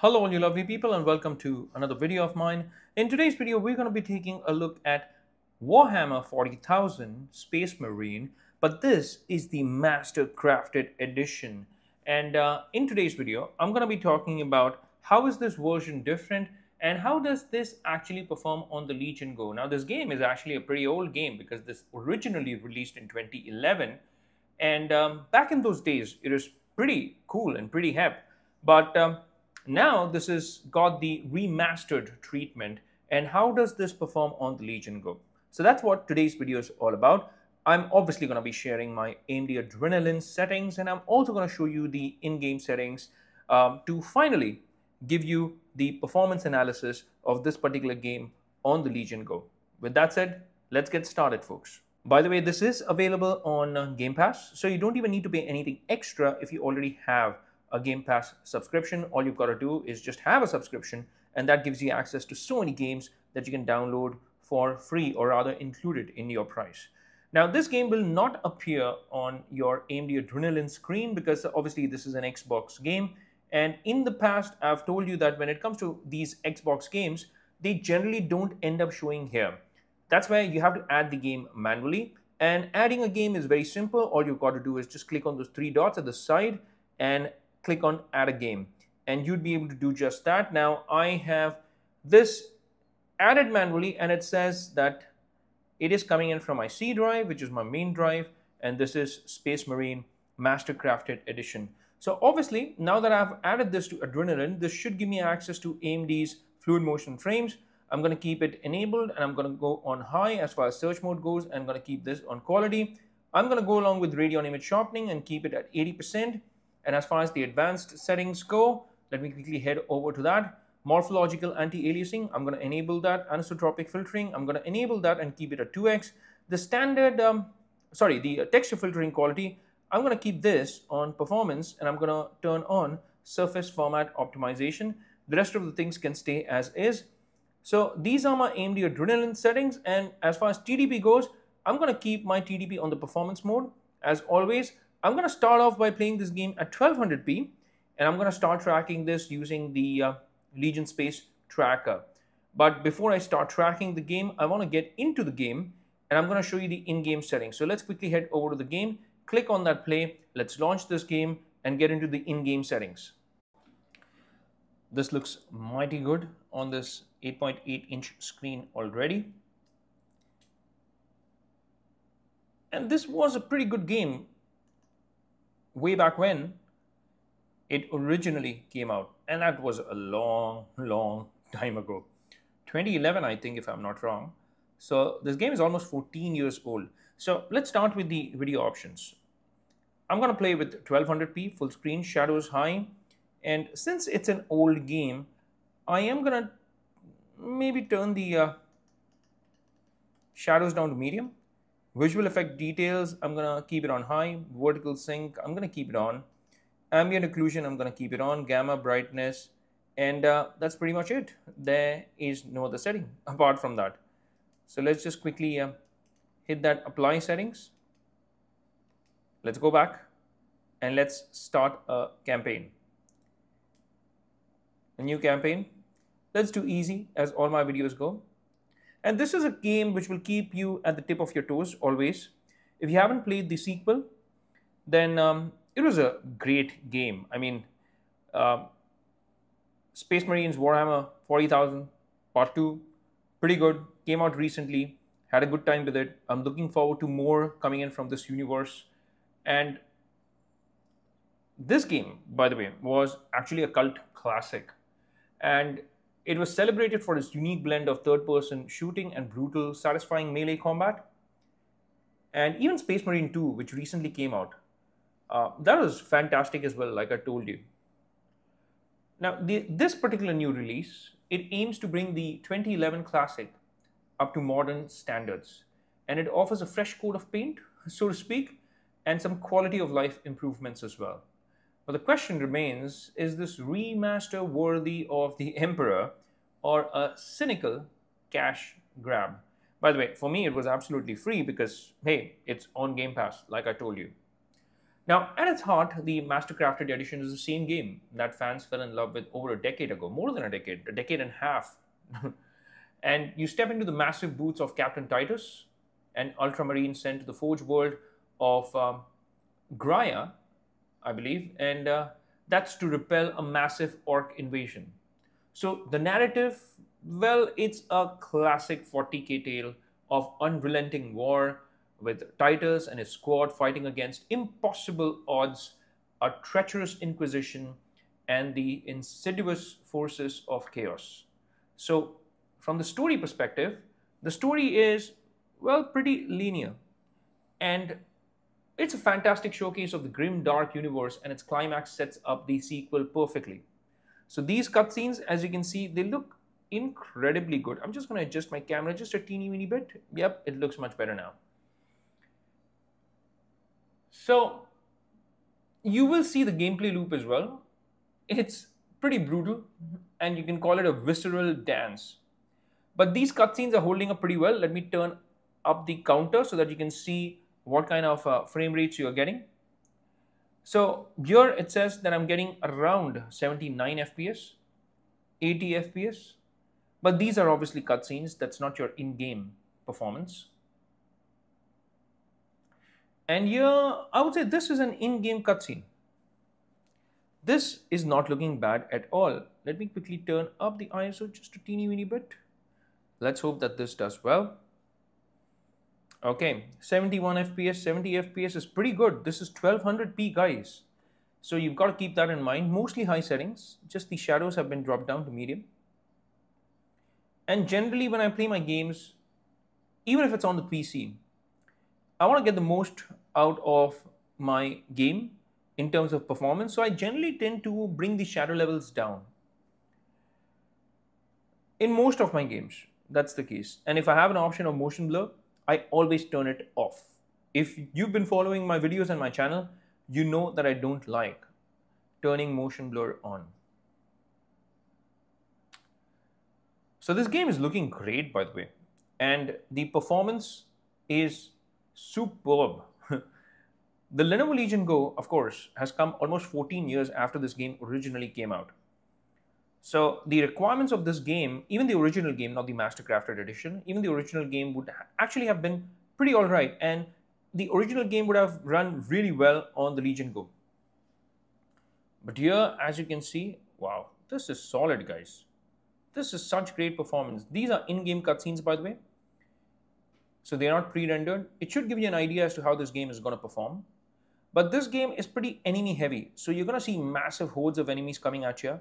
Hello all you lovely people and welcome to another video of mine. In today's video we're going to be taking a look at Warhammer 40,000 Space Marine, but this is the Master Crafted Edition. And in today's video I'm going to be talking about how is this version different and how does this actually perform on the Legion Go. Now this game is actually a pretty old game because this originally released in 2011, and back in those days it was pretty cool and pretty hip, but now this has got the remastered treatment. And how does this perform on the Legion Go? So that's what today's video is all about. I'm obviously going to be sharing my AMD Adrenalin settings, and I'm also going to show you the in-game settings to finally give you the performance analysis of this particular game on the Legion Go. With that said, let's get started, folks. By the way, this is available on Game Pass, so you don't even need to pay anything extra if you already have a Game Pass subscription. All you've got to do is just have a subscription, and that gives you access to so many games that you can download for free, or rather included in your price. Now this game will not appear on your AMD Adrenalin screen because obviously this is an Xbox game, and in the past I've told you that when it comes to these Xbox games, they generally don't end up showing here. That's why you have to add the game manually, and adding a game is very simple. All you've got to do is just click on those three dots at the side and click on add a game, and you'd be able to do just that. Now I have this added manually, and it says that it is coming in from my C drive, which is my main drive, and this is Space Marine Master Crafted Edition. So obviously now that I've added this to Adrenalin, this should give me access to AMD's Fluid Motion Frames. I'm going to keep it enabled, and I'm going to go on high as far as search mode goes, and I'm going to keep this on quality. I'm going to go along with Radeon image sharpening and keep it at 80%. And as far as the advanced settings go, let me quickly head over to that. Morphological anti-aliasing, I'm going to enable that. Anisotropic filtering, I'm going to enable that and keep it at 2x. The standard, the texture filtering quality, I'm going to keep this on performance, and I'm going to turn on surface format optimization. The rest of the things can stay as is. So these are my AMD Adrenalin settings, and as far as TDP goes, I'm going to keep my TDP on the performance mode. As always, I'm going to start off by playing this game at 1200p, and I'm going to start tracking this using the Legion Space Tracker. But before I start tracking the game, I want to get into the game, and I'm going to show you the in-game settings. So let's quickly head over to the game, click on that play, let's launch this game and get into the in-game settings. This looks mighty good on this 8.8-inch screen already. And this was a pretty good game way back when it originally came out, and that was a long time ago. 2011, I think, if I'm not wrong. So this game is almost 14 years old. So let's start with the video options. I'm going to play with 1200p, full screen, shadows high, and since it's an old game, I am going to maybe turn the shadows down to medium. Visual effect details, I'm going to keep it on high. Vertical sync, I'm going to keep it on. Ambient occlusion, I'm going to keep it on. Gamma brightness, and that's pretty much it. There is no other setting apart from that. So let's just quickly hit that apply settings. Let's go back and let's start a campaign. A new campaign. Let's do easy as all my videos go. And this is a game which will keep you at the tip of your toes always. If you haven't played the sequel, then it was a great game. I mean, Space Marines Warhammer 40,000 Part 2, pretty good. Came out recently, had a good time with it. I'm looking forward to more coming in from this universe. And this game, by the way, was actually a cult classic. And it was celebrated for its unique blend of third-person shooting and brutal, satisfying melee combat. And even Space Marine 2, which recently came out, that was fantastic as well, like I told you. Now, this particular new release, it aims to bring the 2011 classic up to modern standards. And it offers a fresh coat of paint, so to speak, and some quality of life improvements as well. But the question remains, is this remaster worthy of the Emperor or a cynical cash grab? By the way, for me, it was absolutely free because, hey, it's on Game Pass, like I told you. Now, at its heart, the Mastercrafted Edition is the same game that fans fell in love with over a decade ago, more than a decade and a half. And you step into the massive boots of Captain Titus, an ultramarine sent to the Forge world of Graia, I believe, and that's to repel a massive orc invasion. So the narrative, well, it's a classic 40k tale of unrelenting war with Titus and his squad fighting against impossible odds, a treacherous inquisition, and the insidious forces of chaos. So, from the story perspective, the story is, well, pretty linear. And it's a fantastic showcase of the grim, dark universe, and its climax sets up the sequel perfectly. So these cutscenes, as you can see, they look incredibly good. I'm just going to adjust my camera just a teeny weeny bit. Yep, it looks much better now. So you will see the gameplay loop as well. It's pretty brutal, and you can call it a visceral dance. But these cutscenes are holding up pretty well. Let me turn up the counter so that you can see what kind of frame rates you are getting. So here it says that I'm getting around 79 FPS, 80 FPS, but these are obviously cutscenes. That's not your in-game performance. And here, I would say this is an in-game cutscene. This is not looking bad at all. Let me quickly turn up the ISO just a teeny weeny bit. Let's hope that this does well. Okay, 71 FPS, 70 FPS is pretty good. This is 1200p, guys. So you've got to keep that in mind. Mostly high settings, just the shadows have been dropped down to medium. And generally when I play my games, even if it's on the PC, I want to get the most out of my game in terms of performance. So I generally tend to bring the shadow levels down. In most of my games, that's the case. And if I have an option of motion blur, I always turn it off. If you've been following my videos and my channel, you know that I don't like turning motion blur on. So this game is looking great, by the way. And the performance is superb. The Lenovo Legion Go, of course, has come almost 14 years after this game originally came out. So the requirements of this game, even the original game, not the Mastercrafted edition, even the original game would actually have been pretty alright, and the original game would have run really well on the Legion Go. But here, as you can see, wow, this is solid, guys. This is such great performance. These are in-game cutscenes, by the way. So they're not pre-rendered. It should give you an idea as to how this game is going to perform. But this game is pretty enemy heavy. So you're going to see massive hordes of enemies coming at you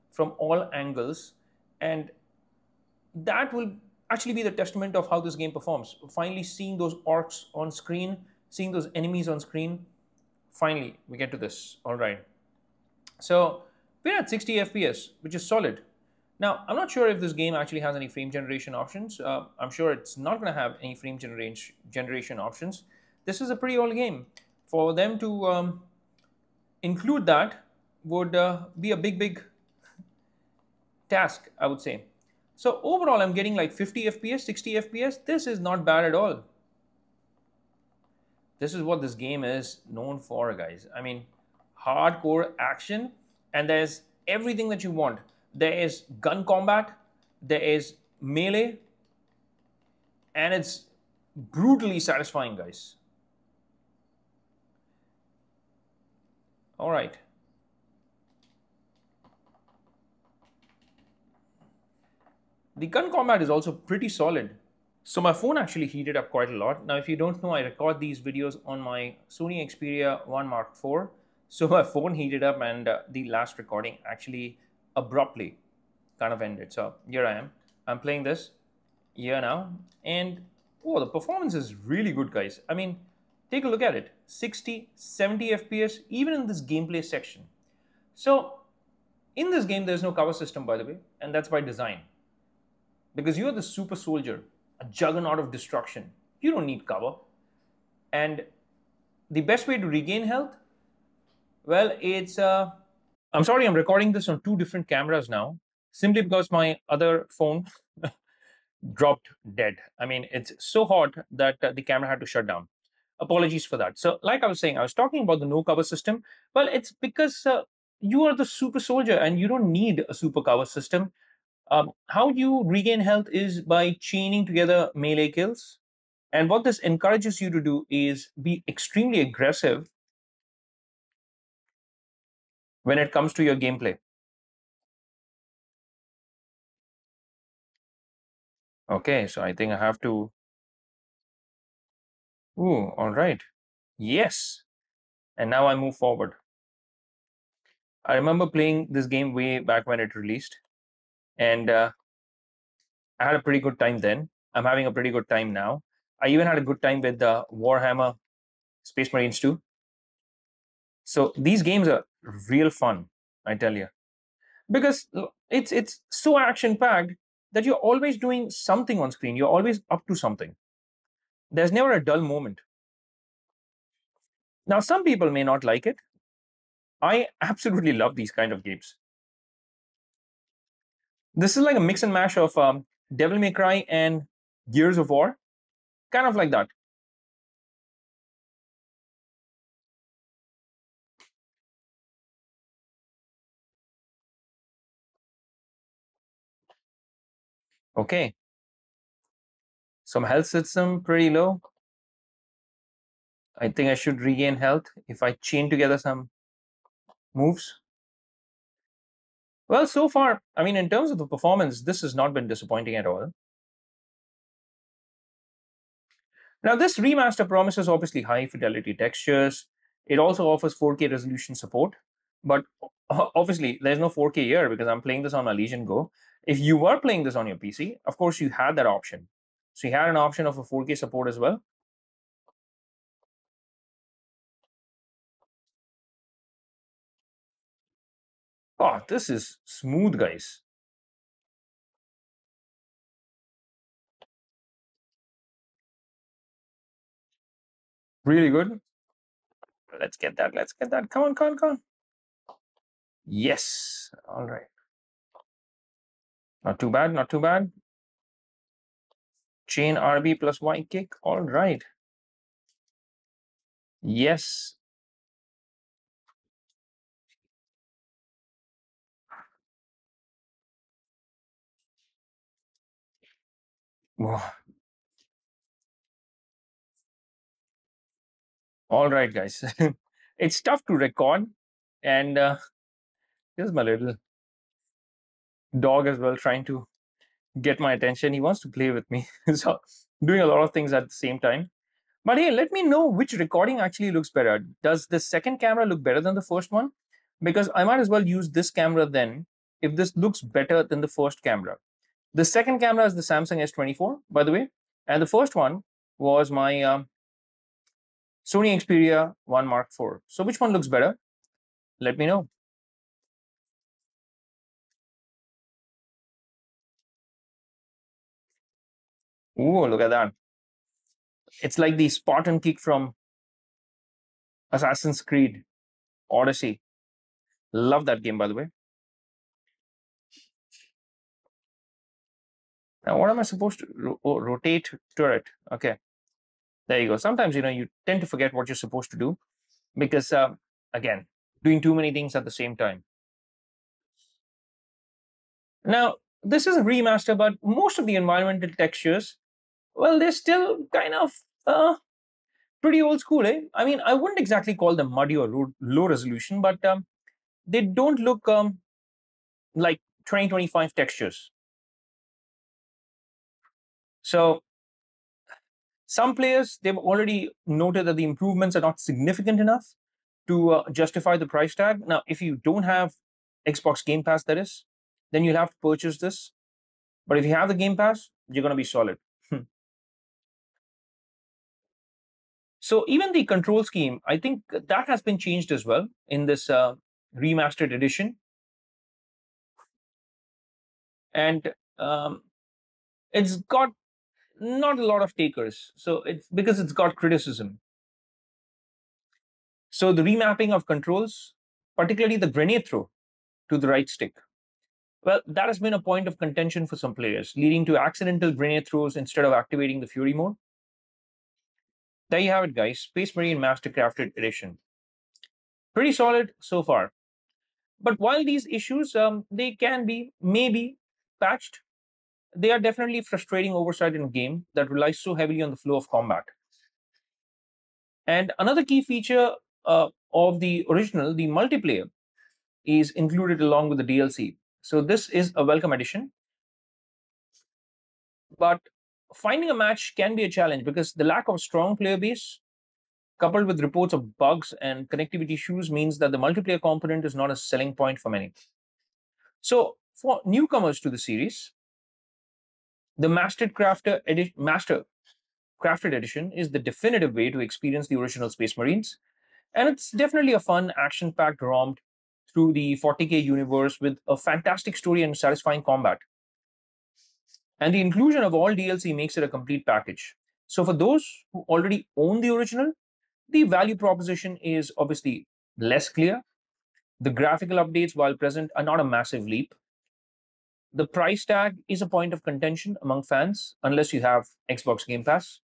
from all angles. And that will actually be the testament of how this game performs. Finally seeing those orcs on screen, seeing those enemies on screen. Finally, we get to this. All right. So we're at 60 FPS, which is solid. Now, I'm not sure if this game actually has any frame generation options. I'm sure it's not going to have any frame generation options. This is a pretty old game. For them to include that would be a big task, I would say. So overall, I'm getting like 50 FPS, 60 FPS. This is not bad at all. This is what this game is known for, guys. I mean, hardcore action, and there's everything that you want. There is gun combat, there is melee, and it's brutally satisfying, guys. All right. The gun combat is also pretty solid. So my phone actually heated up quite a lot. Now, if you don't know, I record these videos on my Sony Xperia 1 Mark IV. So my phone heated up, and the last recording actually abruptly kind of ended. So here I am. I'm playing this here now. And oh, the performance is really good, guys. I mean, take a look at it. 60, 70 FPS, even in this gameplay section. So in this game, there's no cover system, by the way. And that's by design. Because you're the super soldier, a juggernaut of destruction. You don't need cover. And the best way to regain health? Well, it's... I'm sorry, I'm recording this on two different cameras now, simply because my other phone dropped dead. I mean, it's so hot that the camera had to shut down. Apologies for that. So, like I was saying, I was talking about the no cover system. Well, it's because you are the super soldier and you don't need a super cover system. How you regain health is by chaining together melee kills. And what this encourages you to do is be extremely aggressive when it comes to your gameplay. Okay, so I think I have to. Ooh, all right. Yes. And now I move forward. I remember playing this game way back when it released, and I had a pretty good time then. I'm having a pretty good time now. I even had a good time with the Warhammer Space Marines too. So these games are real fun, I tell you, because it's so action packed that you're always doing something on screen. You're always up to something. There's never a dull moment. Now, some people may not like it. I absolutely love these kind of games. This is like a mix and mash of Devil May Cry and Gears of War, kind of like that. Okay, some health system pretty low. I think I should regain health if I chain together some moves. Well, so far, I mean, in terms of the performance, this has not been disappointing at all. Now, this remaster promises obviously high fidelity textures. It also offers 4K resolution support, but obviously there's no 4K here because I'm playing this on my Legion Go. If you were playing this on your PC, of course you had that option. So you had an option of a 4K support as well. Oh, this is smooth, guys. Really good. Let's get that. Let's get that. Come on, come on, come on. Yes. All right. Not too bad. Not too bad. Chain RB plus Y kick. All right. Yes. Whoa. All right, guys. It's tough to record. And here's my little dog as well trying to get my attention. He wants to play with me. So, doing a lot of things at the same time. But hey, let me know which recording actually looks better. Does the second camera look better than the first one? Because I might as well use this camera then if this looks better than the first camera. The second camera is the Samsung S24, by the way. And the first one was my Sony Xperia 1 Mark IV. So which one looks better? Let me know. Ooh, look at that. It's like the Spartan kick from Assassin's Creed Odyssey. Love that game, by the way. Now, what am I supposed to rotate turret? Okay, there you go. Sometimes you tend to forget what you're supposed to do because again, doing too many things at the same time. Now, this is a remaster, but most of the environmental textures, well, they're still kind of pretty old school, eh? I mean, I wouldn't exactly call them muddy or low resolution, but they don't look like 2025 textures. So some players, they've already noted that the improvements are not significant enough to justify the price tag. Now, if you don't have Xbox Game Pass, that is, then you'll have to purchase this. But if you have the Game Pass, you're going to be solid. So even the control scheme, I think that has been changed as well in this remastered edition. And it's got not a lot of takers. So it's because it's got criticism. So the remapping of controls, particularly the grenade throw to the right stick, well, that has been a point of contention for some players, leading to accidental grenade throws instead of activating the Fury mode. There you have it, guys. Space Marine Mastercrafted Edition. Pretty solid so far. But while these issues, they can be maybe patched, they are definitely frustrating oversight in a game that relies so heavily on the flow of combat. And another key feature of the original, the multiplayer, is included along with the DLC. So this is a welcome addition. But finding a match can be a challenge because the lack of a strong player base, coupled with reports of bugs and connectivity issues, means that the multiplayer component is not a selling point for many. So for newcomers to the series, the Master Crafted Edition is the definitive way to experience the original Space Marines, and it's definitely a fun, action-packed romp through the 40K universe with a fantastic story and satisfying combat. And the inclusion of all DLC makes it a complete package. So for those who already own the original, the value proposition is obviously less clear. The graphical updates, while present, are not a massive leap. The price tag is a point of contention among fans unless you have Xbox Game Pass.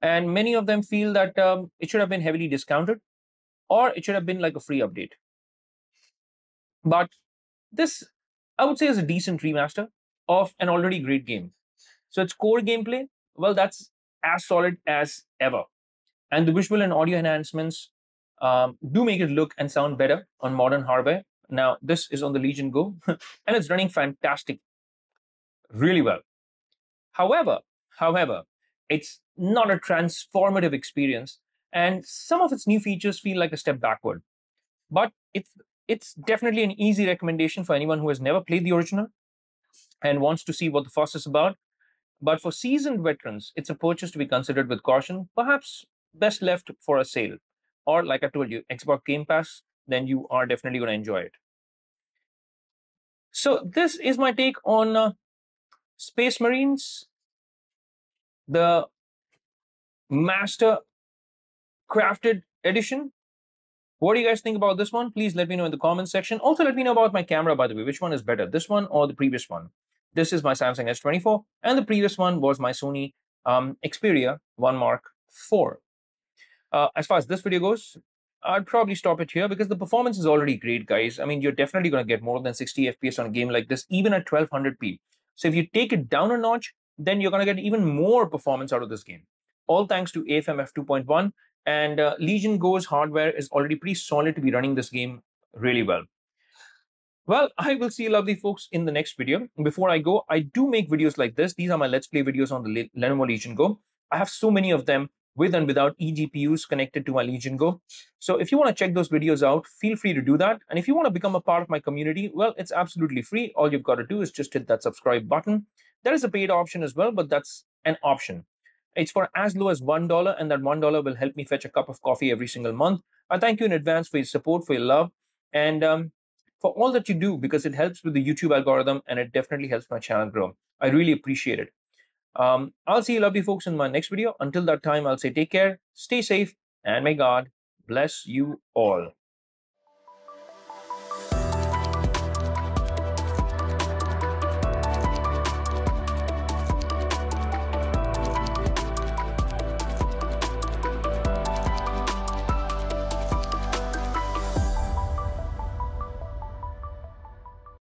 And many of them feel that it should have been heavily discounted or it should have been like a free update. But this, I would say, is a decent remaster of an already great game. So its core gameplay, well, that's as solid as ever. And the visual and audio enhancements do make it look and sound better on modern hardware. Now, this is on the Legion Go, and it's running fantastic, really well. However, it's not a transformative experience, and some of its new features feel like a step backward. But it's definitely an easy recommendation for anyone who has never played the original and wants to see what the fuss is about. But for seasoned veterans, it's a purchase to be considered with caution, perhaps best left for a sale. Or, like I told you, Xbox Game Pass, then you are definitely going to enjoy it. So, this is my take on Space Marines, the Master Crafted Edition. What do you guys think about this one? Please let me know in the comments section. Also, let me know about my camera, by the way. Which one is better, this one or the previous one? This is my Samsung S24, and the previous one was my Sony Xperia 1 Mark IV. As far as this video goes, I'd probably stop it here because the performance is already great, guys. I mean, you're definitely going to get more than 60 FPS on a game like this, even at 1200p. So if you take it down a notch, then you're going to get even more performance out of this game. All thanks to AFMF 2.1, and Legion Go's hardware is already pretty solid to be running this game really well. Well, I will see you lovely folks in the next video. Before I go, I do make videos like this. These are my Let's Play videos on the Lenovo Legion Go. I have so many of them with and without eGPUs connected to my Legion Go. So if you want to check those videos out, feel free to do that. And if you want to become a part of my community, well, it's absolutely free. All you've got to do is just hit that subscribe button. There is a paid option as well, but that's an option. It's for as low as $1, and that $1 will help me fetch a cup of coffee every single month. I thank you in advance for your support, for your love, and for all that you do, because it helps with the YouTube algorithm and it definitely helps my channel grow. I really appreciate it. I'll see you lovely folks in my next video. Until that time, I'll say take care, stay safe, and may God bless you all.